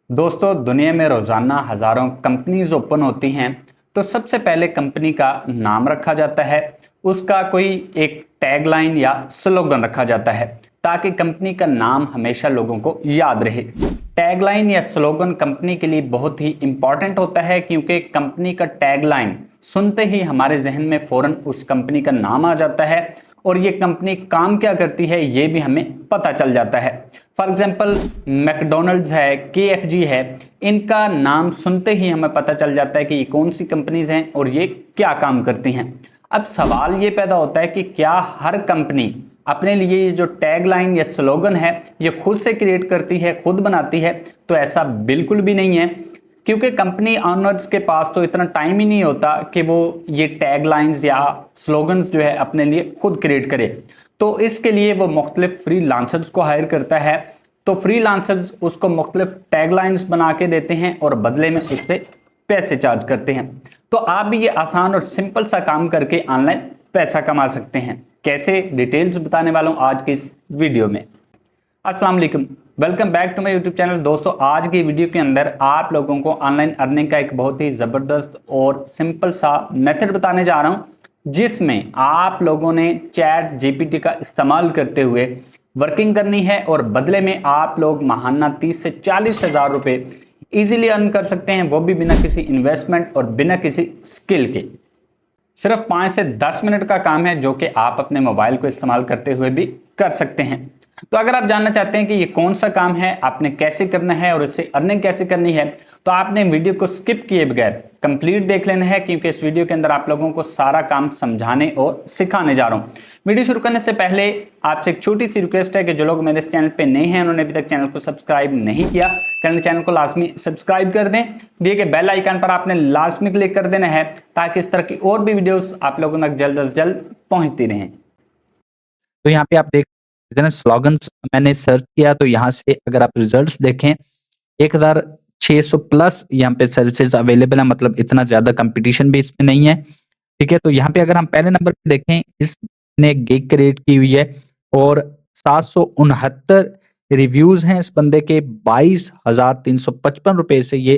दोस्तों, दुनिया में रोजाना हजारों कंपनीज ओपन होती हैं। तो सबसे पहले कंपनी का नाम रखा जाता है, उसका कोई एक टैगलाइन या स्लोगन रखा जाता है ताकि कंपनी का नाम हमेशा लोगों को याद रहे। टैगलाइन या स्लोगन कंपनी के लिए बहुत ही इंपॉर्टेंट होता है, क्योंकि कंपनी का टैगलाइन सुनते ही हमारे जहन में फौरन उस कंपनी का नाम आ जाता है और ये कंपनी काम क्या करती है ये भी हमें पता चल जाता है। फॉर एग्जाम्पल, मैकडोनल्ड्स है, KFG है, इनका नाम सुनते ही हमें पता चल जाता है कि ये कौन सी कंपनीज हैं और ये क्या काम करती हैं। अब सवाल ये पैदा होता है कि क्या हर कंपनी अपने लिए ये जो टैगलाइन या स्लोगन है ये खुद से क्रिएट करती है, खुद बनाती है? तो ऐसा बिल्कुल भी नहीं है, क्योंकि कंपनी ऑनर्स के पास तो इतना टाइम ही नहीं होता कि वो ये टैगलाइंस या स्लोगन्स जो है अपने लिए खुद क्रिएट करे। तो इसके लिए वो मुख्तलिफ फ्रीलांसर्स को हायर करता है। तो फ्रीलांसर्स उसको मुख्तलिफ टैगलाइंस बना के देते हैं और बदले में उससे पैसे चार्ज करते हैं। तो आप भी ये आसान और सिंपल सा काम करके ऑनलाइन पैसा कमा सकते हैं। कैसे, डिटेल्स बताने वाला हूं आज की इस वीडियो में। अस्सलाम वालेकुम, welcome back to my YouTube channel. दोस्तों, आज की वीडियो के अंदर आप लोगों को ऑनलाइन अर्निंग का एक बहुत ही ज़बरदस्त और सिंपल सा मेथड बताने जा रहा हूं, जिसमें आप लोगों ने चैट GPT का इस्तेमाल करते हुए वर्किंग करनी है और बदले में आप लोग माहाना 30 से 40 हज़ार रुपये ईजिली अर्न कर सकते हैं, वो भी बिना किसी इन्वेस्टमेंट और बिना किसी स्किल के। सिर्फ 5 से 10 मिनट का काम है, जो कि आप अपने मोबाइल को इस्तेमाल करते हुए भी कर सकते हैं। तो अगर आप जानना चाहते हैं कि ये कौन सा काम है, आपने कैसे करना है और इससे अर्निंग कैसे करनी है, तो आपने वीडियो को स्किप किए बगैर कंप्लीट देख लेना है, क्योंकि इस वीडियो के अंदर आप लोगों को सारा काम समझाने और सिखाने जा रहा हूं। वीडियो शुरू करने से पहले आपसे एक छोटी सी रिक्वेस्ट है कि जो लोग मेरे इस चैनल पे नए हैं, उन्होंने अभी तक चैनल को सब्सक्राइब नहीं किया, चैनल को लाजमी सब्सक्राइब कर दें। दिए गए बेल आइकन पर आपने लाजमी क्लिक कर देना है, ताकि इस तरह की और भी वीडियोस आप लोगों तक जल्द से जल्द पहुंचती रहें। तो यहाँ पे आप देख सकते हैं स्लोगन्स मैंने सर्च किया, तो यहाँ से अगर आप रिजल्ट्स देखें 1600 प्लस यहाँ पे सर्विसेज अवेलेबल है, मतलब इतना ज़्यादा कंपटीशन भी इसमें नहीं है। ठीक है, तो यहाँ पे अगर हम पहले नंबर पे देखें, इसने गिग क्रिएट की हुई है और 769 रिव्यूज़ हैं इस बंदे के, 22,355 रुपए से ये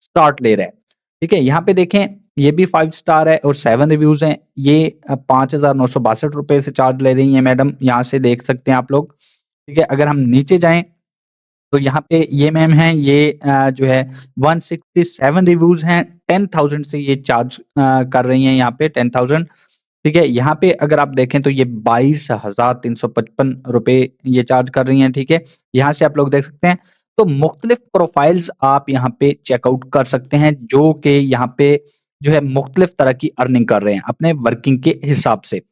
स्टार्ट ले रहा है। ठीक है, यहाँ पे देखें ये भी 5 स्टार है और 7 रिव्यूज़ हैं। ये 5,962 रुपए से चार्ज ले रही हैं मैडम, यहाँ से देख सकते हैं आप लोग। ठीक है, अगर हम नीचे जाएँ तो यहाँ पे ये मैम हैं, ये जो है 167 रिव्यूज़ हैं, 10,000 से ये चार्ज कर रही हैं यहाँ पे 10,000। ठीक है, यहाँ पे अगर आप देखें तो ये 22,355 रुपए ये चार्ज कर रही हैं। ठीक है, यहाँ से आप लोग देख सकते हैं। तो मुख्तलिफ प्रोफाइल्स आप यहाँ पे चेकआउट कर सकते हैं, जो कि यहाँ पे जो है मुख्तलिफ तरह की अर्निंग कर रहे हैं अपने वर्किंग के हिसाब से।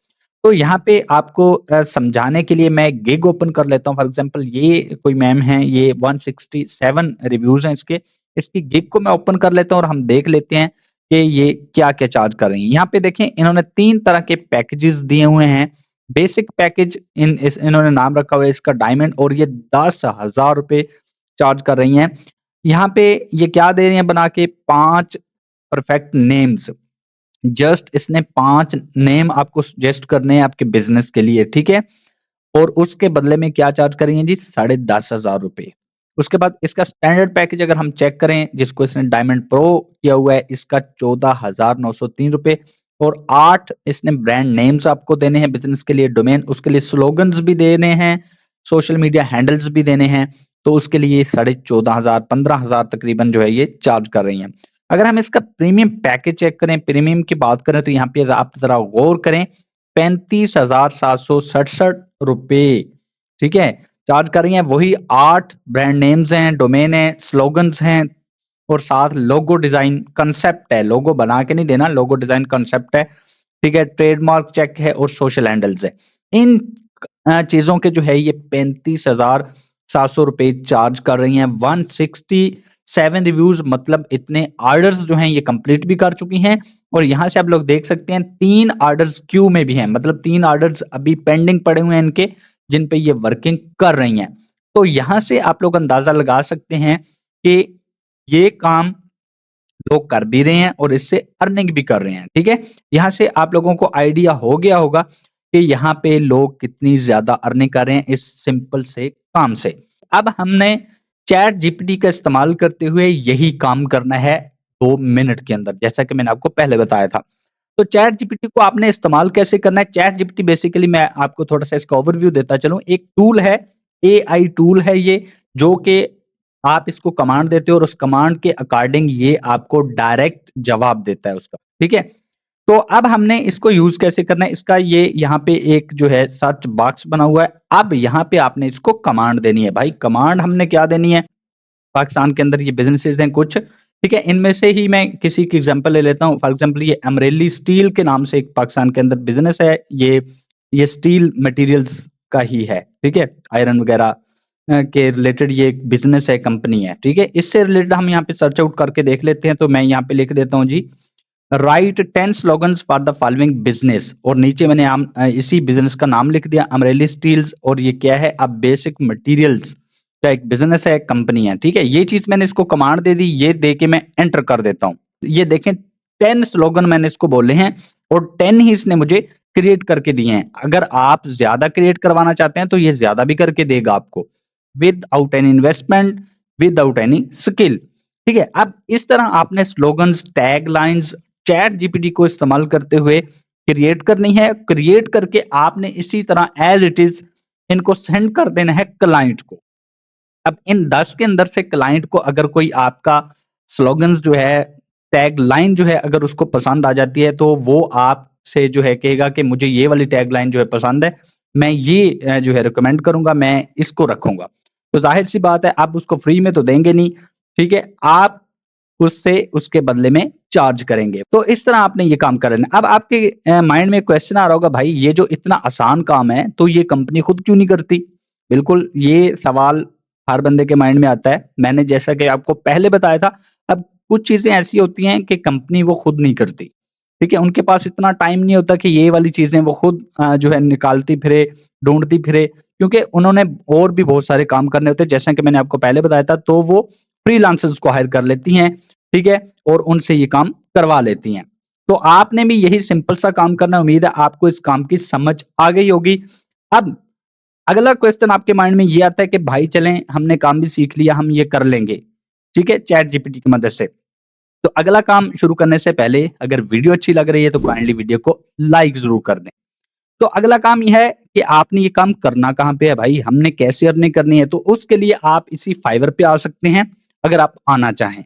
तो यहाँ पे आपको समझाने के लिए मैं गिग ओपन कर लेता हूँ। फॉर एग्जांपल ये कोई मैम है, ये 167 रिव्यूज़ हैं इसके। इसकी गिग को मैं ओपन कर लेता हूँ और हम देख लेते हैं कि ये क्या-क्या चार्ज कर रही हैं। यहाँ पे देखें इन्होंने 3 तरह के पैकेजेज़ दिए हुए हैं। बेसिक पैकेज इन्होंने नाम रखा हुआ है इसका डायमंड, और ये 10,000 रुपए चार्ज कर रही हैं। यहाँ पे ये क्या दे रही हैं बना के, 5 परफेक्ट नेम्स। जस्ट इसने 5 नेम आपको सजेस्ट करने हैं आपके बिज़नेस के लिए, ठीक है? और उसके बदले में क्या चार्ज करेंगे जी, 10,500 रुपए। उसके बाद इसका स्टैंडर्ड पैकेज अगर हम चेक करें, जिसको इसने डायमंड प्रो किया हुआ है, इसका 14,903 रुपए और 8 इसने ब्रांड नेम्स आपको देने हैं बिज़नेस के लिए, डोमेन, उसके लिए स्लोगन्स भी देने हैं, सोशल मीडिया हैंडल्स भी देने हैं, तो उसके लिए 14,500 15,000 तकरीबन जो है ये चार्ज कर रही हैं। अगर हम इसका प्रीमियम पैकेज चेक करें, प्रीमियम की बात करें, तो यहाँ पे आप ज़रा गौर करें, 35,767 रुपए, ठीक है? चार्ज कर रही हैं। वही 8 ब्रांड नेम्स हैं, डोमेन है, स्लोगन्स हैं और साथ लोगो डिज़ाइन कांसेप्ट है। लोगो बना के नहीं देना, लोगो डिज़ाइन कांसेप्ट है, ठीक है? ट्रेडमार्क चेक है और सोशल हैंडल्स है। इन चीज़ों के जो है ये 35,700 रुपए चार्ज कर रही हैं। 167 रिव्यूज़, मतलब इतने ऑर्डर्स जो हैं ये कंप्लीट भी कर चुकी हैं और यहाँ से आप लोग देख सकते हैं 3 ऑर्डर्स क्यू में भी हैं, मतलब 3 ऑर्डर्स अभी पेंडिंग पड़े हुए हैं इनके, जिन पे ये वर्किंग कर रही हैं। तो यहाँ से आप लोग अंदाज़ा लगा सकते हैं कि ये काम लोग कर भी रहे हैं और इससे अर्निंग भी कर रहे हैं, ठीक है? यहाँ से आप लोगों को आइडिया हो गया होगा कि यहाँ पे लोग कितनी ज़्यादा अर्निंग कर रहे हैं इस सिंपल से काम से। अब हमने चैट जीपीटी का इस्तेमाल करते हुए यही काम करना है 2 मिनट के अंदर, जैसा कि मैंने आपको पहले बताया था। तो चैट जीपीटी को आपने इस्तेमाल कैसे करना है? चैट जीपीटी बेसिकली मैं आपको थोड़ा-सा इसका ओवरव्यू देता चलूँ। एक टूल है, एआई टूल है ये, जो कि आप इसको कमांड देते हो और उस कमांड के अकॉर्डिंग ये आपको डायरेक्ट जवाब देता है उसका, ठीक है? तो अब हमने इसको यूज़ कैसे करना है? इसका ये यहाँ पे एक जो है सर्च बॉक्स बना हुआ है। अब यहाँ पे आपने इसको कमांड देनी है। भाई कमांड हमने क्या देनी है? पाकिस्तान के अंदर ये बिज़नेसेज़ हैं कुछ, ठीक है? इनमें से ही मैं किसी की एग्ज़ाम्पल ले लेता हूँ। फॉर एग्ज़ाम्पल ये अमरेली स्टील के नाम से एक पाकिस्तान के अंदर बिज़नेस है। ये स्टील मटीरियल्स का ही है, ठीक है? आयरन वग़ैरह के रिलेटेड ये एक बिज़नेस है, कंपनी है, ठीक है? इससे रिलेटेड हम यहाँ पे सर्च आउट करके देख लेते हैं। तो मैं यहाँ पे लिख देता हूँ जी, write 10 slogans for the following business, और नीचे मैंने इसी बिज़नेस का नाम लिख दिया, अमरेली स्टील्स, और ये क्या है? अब बेसिक मटीरियल्स का एक बिज़नेस है, कंपनी है, ठीक है? ये चीज़ मैंने इसको कमांड दे दी, ये दे के मैं एंटर कर देता हूँ। ये देखें 10 स्लोगन मैंने इसको बोले हैं और 10 ही इसने मुझे क्रिएट करके दिए हैं। अगर आप ज़्यादा क्रिएट करवाना चाहते हैं तो ये ज़्यादा भी करके देगा आपको, without any investment, without any skill, ठीक है? अब इस तरह आपने स्लोगन्स, टैगलाइन्स चैट जीपीटी को इस्तेमाल करते हुए क्रिएट करनी है। क्रिएट करके आपने इसी तरह एज़ इट इज़ इनको सेंड कर देना है क्लाइंट को। अब इन 10 के अंदर से क्लाइंट को अगर कोई आपका स्लोगन्स जो है, टैगलाइन जो है, अगर उसको पसंद आ जाती है, तो वो आपसे जो है कहेगा कि मुझे ये वाली टैगलाइन जो है पसंद है, मैं ये जो है रिकमेंड करूँगा, मैं इसको रखूँगा। तो ज़ाहिर-सी बात है आप उसको फ्री में तो देंगे नहीं, ठीक है? आप उससे उसके बदले में चार्ज करेंगे। तो इस तरह आपने ये काम करना है। अब आपके माइंड में एक क्वेश्चन आ रहा होगा, भाई ये जो इतना आसान काम है, तो ये कंपनी खुद क्यों नहीं करती? बिल्कुल, ये सवाल हर बंदे के माइंड में आता है। मैंने जैसा कि आपको पहले बताया था, अब कुछ चीज़ें ऐसी होती हैं कि कंपनी वो खुद नहीं करती, ठीक है? उनके पास इतना टाइम नहीं होता कि ये वाली चीज़ें वो खुद जो है निकालती फिरे, ढूँढती फिरे, क्योंकि उन्होंने और भी बहुत सारे काम करने होते हैं। जैसा कि मैंने आपको पहले बताया था, तो वो फ्रीलांसर्स को हायर कर लेती हैं, ठीक है? और उनसे ये काम करवा लेती हैं। तो आपने भी यही सिंपल सा काम करना है। उम्मीद है आपको इस काम की समझ आ गई होगी। अब अगला क्वेश्चन आपके माइंड में ये आता है कि भाई चलें, हमने काम भी सीख लिया, हम ये कर लेंगे, ठीक है? चैट जीपीटी की मदद से। तो अगला काम शुरू करने से पहले अगर वीडियो अच्छी लग रही है तो काइंडली वीडियो को लाइक ज़रूर कर दें। तो अगला काम ये है कि आपने ये काम करना कहाँ पे है भाई? हमने कैसे अर्निंग करनी है? तो उसके लिए आप इसी फाइवर पे आ सकते हैं, अगर आप आना चाहें,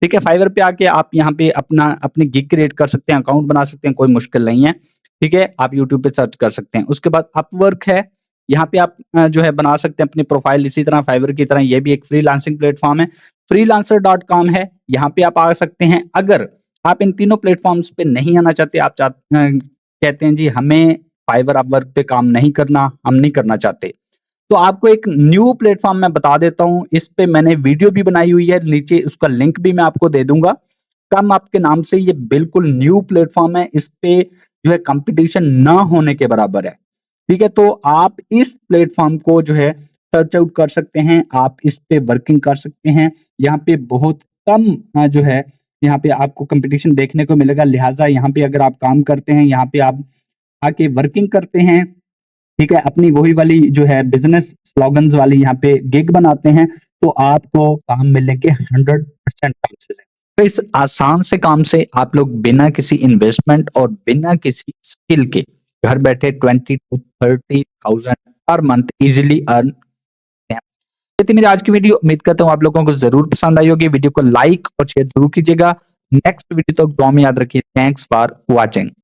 ठीक है? फाइवर पे आके आप यहाँ पे अपनी गिग क्रिएट कर सकते हैं, अकाउंट बना सकते हैं, कोई मुश्किल नहीं है, ठीक है? आप यूट्यूब पे सर्च कर सकते हैं। उसके बाद अपवर्क है, यहाँ पे आप जो है बना सकते हैं अपनी प्रोफाइल, इसी तरह फाइवर की तरह ये भी एक फ्रीलांसिंग प्लेटफ़ॉर्म है। फ्रीलांसर.com है, यहाँ पे आप आ सकते हैं। अगर आप इन तीनों प्लेटफ़ॉर्म्स पे नहीं आना चाहते, आप कहते हैं जी हमें फाइवर अपवर्क पे काम नहीं करना, हम नहीं करना चाहते, तो आपको एक न्यू प्लेटफ़ॉर्म मैं बता देता हूँ। इस पे मैंने वीडियो भी बनाई हुई है, नीचे उसका लिंक भी मैं आपको दे दूँगा। कम आपके नाम से ये बिल्कुल न्यू प्लेटफ़ॉर्म है, इस पे जो है कॉम्पिटिशन ना होने के बराबर है, ठीक है? तो आप इस प्लेटफ़ॉर्म को जो है सर्च आउट कर सकते हैं, आप इस पे वर्किंग कर सकते हैं। यहाँ पे बहुत कम जो है यहाँ पे आपको कॉम्पिटिशन देखने को मिलेगा, लिहाज़ा यहाँ पे अगर आप काम करते हैं, यहाँ पे आप आके वर्किंग करते हैं, ठीक है? अपनी वही वाली जो है बिज़नेस स्लोगन्स वाली यहाँ पे गिग बनाते हैं, तो आपको काम मिलने के 100% चांसेस हैं। तो इस आसान से काम से आप लोग बिना किसी इन्वेस्टमेंट और बिना किसी स्किल के घर बैठे 20 to 30,000 per month easily earn हैं। ये थी मेरी आज की वीडियो। उम्मीद करता हूँ आप लोगों को ज़रूर पसंद आई होगी। वीडियो को लाइक और शेयर ज़रूर कीजिएगा। नेक्स्ट वीडियो तक दुआ में याद रखिए। Thanks for watching.